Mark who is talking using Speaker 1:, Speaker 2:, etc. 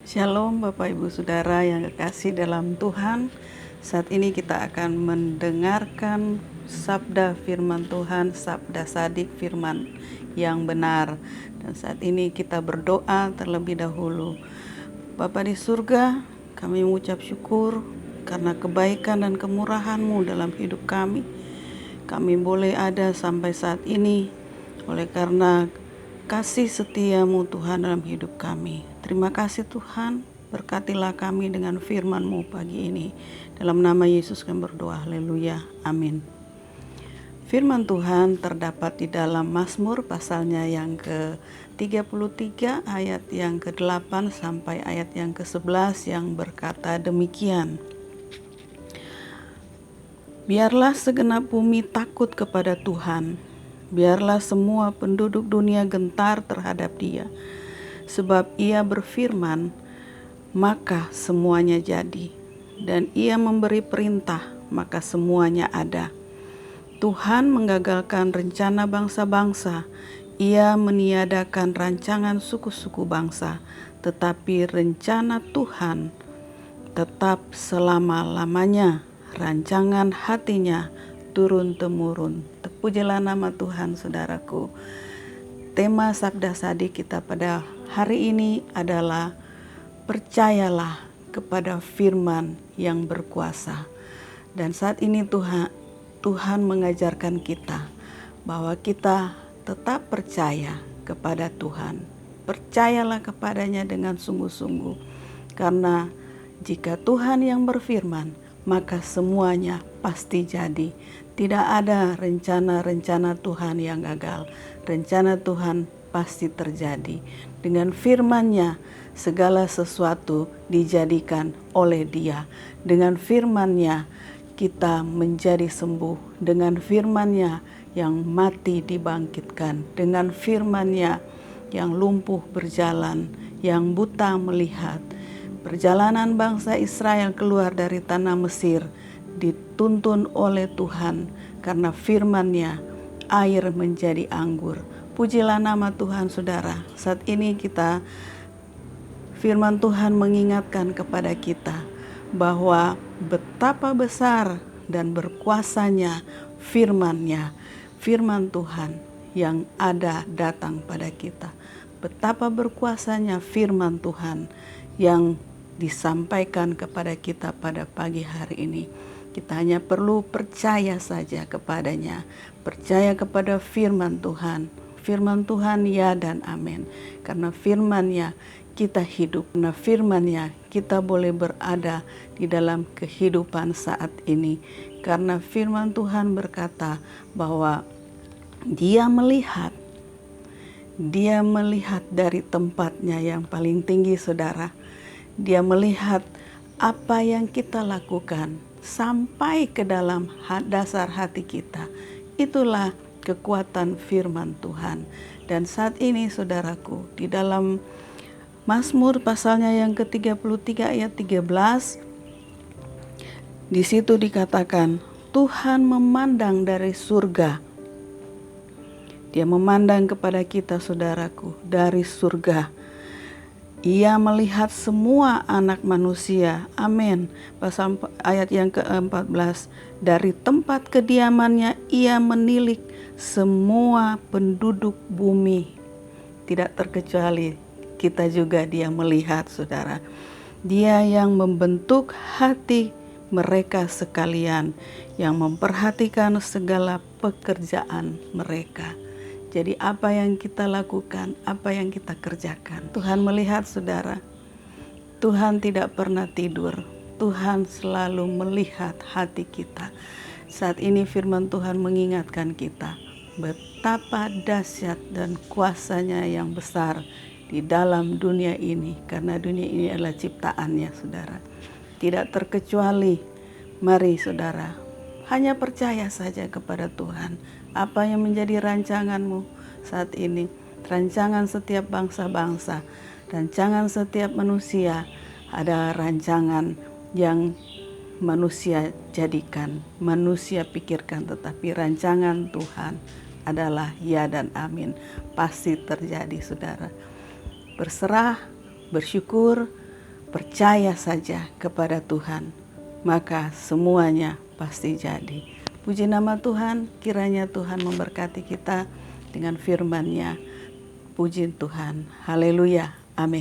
Speaker 1: Shalom Bapak Ibu Saudara yang kekasih dalam Tuhan. Saat ini kita akan mendengarkan sabda firman Tuhan, sabda sadik firman yang benar. Dan saat ini kita berdoa terlebih dahulu. Bapa di surga, kami mengucap syukur karena kebaikan dan kemurahan-Mu dalam hidup kami. Kami boleh ada sampai saat ini oleh karena kasih setia-Mu Tuhan dalam hidup kami. Terima kasih Tuhan, berkatilah kami dengan firman-Mu pagi ini. Dalam nama Yesus kami berdoa, haleluya, amin. Firman Tuhan terdapat di dalam Mazmur pasalnya yang ke-33 ayat yang ke-8 sampai ayat yang ke-11 yang berkata demikian. Biarlah segenap bumi takut kepada Tuhan. Biarlah semua penduduk dunia gentar terhadap Dia. Sebab Ia berfirman, maka semuanya jadi. Dan Ia memberi perintah, maka semuanya ada. Tuhan menggagalkan rencana bangsa-bangsa. Ia meniadakan rancangan suku-suku bangsa. Tetapi rencana Tuhan tetap selama-lamanya. Rancangan hatinya turun-temurun. Terpujilah nama Tuhan, saudaraku. Tema sabda sadik kita pada hari ini adalah percayalah kepada firman yang berkuasa. Dan saat ini Tuhan mengajarkan kita bahwa kita tetap percaya kepada Tuhan. Percayalah kepadanya dengan sungguh-sungguh. Karena jika Tuhan yang berfirman, maka semuanya pasti jadi. Tidak ada rencana-rencana Tuhan yang gagal. Rencana Tuhan pasti terjadi. Dengan firman-Nya, segala sesuatu dijadikan oleh Dia. Dengan firman-Nya, kita menjadi sembuh. Dengan firman-Nya, yang mati dibangkitkan. Dengan firman-Nya, yang lumpuh berjalan, yang buta melihat. Perjalanan bangsa Israel keluar dari tanah Mesir dituntun oleh Tuhan karena firman-Nya air menjadi anggur. Pujilah nama Tuhan, saudara. Saat ini firman Tuhan mengingatkan kepada kita bahwa betapa besar dan berkuasanya firman-Nya, firman Tuhan yang ada datang pada kita. Betapa berkuasanya firman Tuhan yang disampaikan kepada kita pada pagi hari ini. Kita hanya perlu percaya saja kepadanya. Percaya kepada firman Tuhan. Firman Tuhan ya dan amin. Karena firman-Nya kita hidup. Karena firman-Nya kita boleh berada di dalam kehidupan saat ini. Karena firman Tuhan berkata bahwa Dia melihat dari tempatnya yang paling tinggi, saudara. Dia melihat apa yang kita lakukan sampai ke dalam dasar hati kita. Itulah kekuatan firman Tuhan. Dan saat ini, saudaraku, di dalam Mazmur pasalnya yang ke-33 ayat 13, di situ dikatakan, Tuhan memandang dari surga. Dia memandang kepada kita, saudaraku, dari surga. Ia melihat semua anak manusia. Amin. Pasal ayat yang ke-14. Dari tempat kediamannya ia menilik semua penduduk bumi. Tidak terkecuali kita juga Dia melihat, saudara. Dia yang membentuk hati mereka sekalian, yang memperhatikan segala pekerjaan mereka. Jadi apa yang kita lakukan, apa yang kita kerjakan, Tuhan melihat, saudara. Tuhan tidak pernah tidur. Tuhan selalu melihat hati kita. Saat ini firman Tuhan mengingatkan kita betapa dahsyat dan kuasanya yang besar di dalam dunia ini. Karena dunia ini adalah ciptaannya, saudara. Tidak terkecuali, mari saudara, hanya percaya saja kepada Tuhan. Apa yang menjadi rancanganmu saat ini, rancangan setiap bangsa-bangsa, rancangan setiap manusia, ada rancangan yang manusia jadikan, manusia pikirkan, tetapi rancangan Tuhan adalah ya dan amin. Pasti terjadi, saudara. Berserah, bersyukur, percaya saja kepada Tuhan, maka semuanya pasti jadi. Puji nama Tuhan, kiranya Tuhan memberkati kita dengan firman-Nya. Puji Tuhan, haleluya, amin.